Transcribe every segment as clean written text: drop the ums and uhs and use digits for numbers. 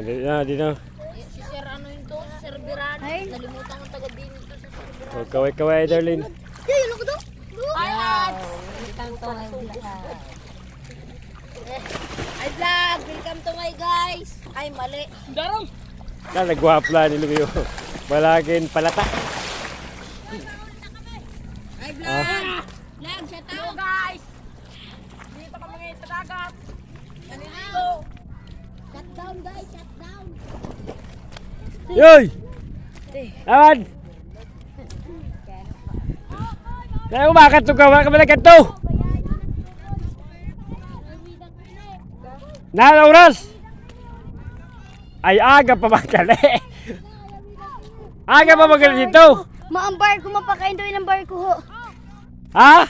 Di na. Si Sir ano yun to? Si Sir Birano. Nalimutan ko taga din ito si Sir Birano. Kaway-kaway, Darlene. Ay, vlog! Welcome to my guys! Ay, mali. Darong! Nagwapla ni Luyo. Balagin palata. Ay, vlog! Vlog, shout out! Hello guys! Dito kami ngayon sa dagat. Naliligo. Shut down guys, shut down. Yoy! Awan! Kaya umakat to gawa ka ba na ganito? Na oras? Ay aga pa magkali. Aga pa magkali dito. Ang barko, mapakain daw yun ang barko ho. Ha?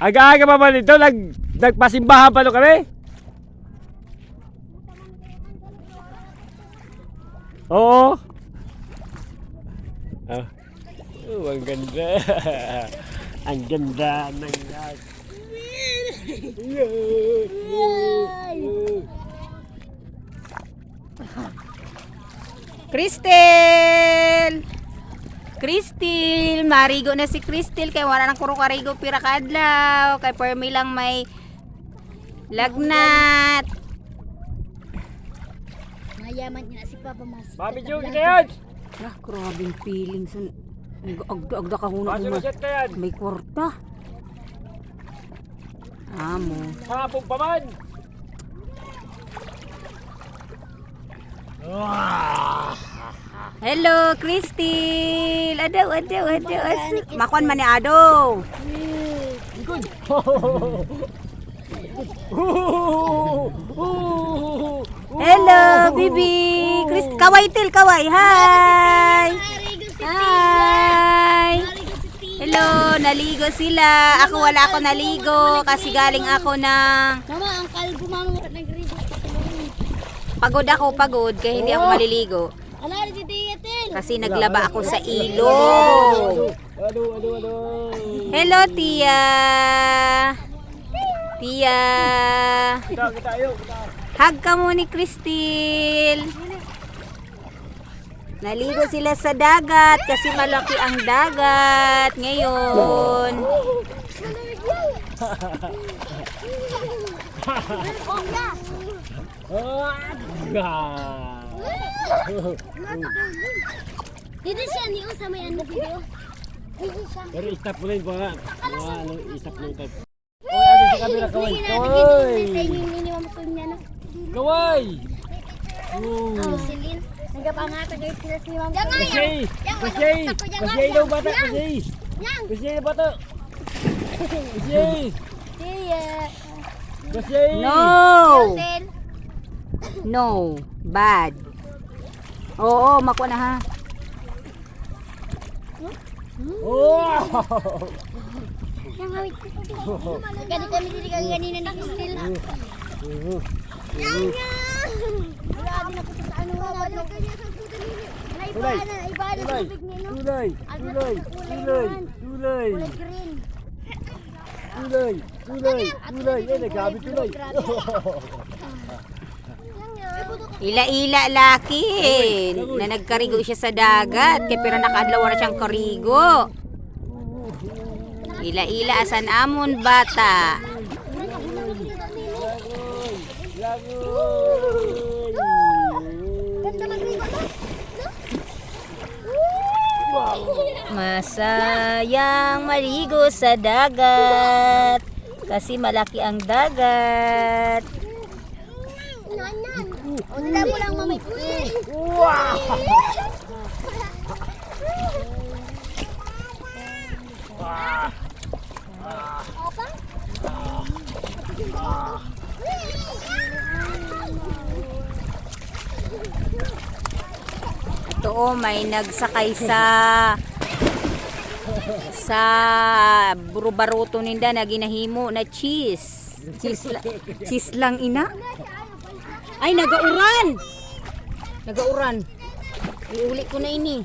Aga-aga pa ba dito? Nagpasimbahan pa no kami? Oo. Ang ganda. Ang ganda ng lag. Cristel, marigo na si Cristel kay wala nang kuro karigo pira kadlaw kay permi lang may lagnat. Mayaman niya si Papa Mas. Mami Jo, kita yan! Ah, grabing feelings. Agda ka huna Mami Jo, kita yan! may kwarta. Amo. Hapong pa man! Hello, Cristel. Adaw. Makuan man ni Ado. Good! Hello, Bibi. Kaway til, kaway. Hi. Hi. Hello, naligo sila. Ako wala ako naligo kasi galing ako ng Mama, ang kalbo mama nagrigo. pagod kaya hindi ako maliligo. Ala, si Tiyatin. Kasi naglaba ako sa ilog. Aduh. Hello, Tia. Tia. Kita yuk. Hug ka mo ni Cristel. Naligo sila sa dagat kasi malaki ang dagat ngayon. Dito siya niyo sa may ano video. Dito siya. Pero istap mo lang ba? Istap mo lang. Oh, ada sa camera kaway. Kaway. Oh, silin. Nagapangata kayo sila si Ma'am. Kasi daw bata, kasi. Kasi bata. Kasi. Kasi. No, bad. Oo, makuha na ha. Oh. Yang awit ko. Kani kami dili kang ganina ni Cristel. Yang. Wala din ako sa ano wala kanya sa ibana sa tubig ni no. Tulay. Nagabi tulay. Ila-ila laki na nagkarigo siya sa dagat kaya pero nakadlaw na siyang karigo. Ila-ila asan amon bata. Masayang maligo sa dagat kasi malaki ang dagat. Wala mo lang mamay. Wow. Ito may nagsakay sa buro-baruto ninda na ginahimo na cheese. Cheese lang ina. Ay nagauran. Iuli ko na ini.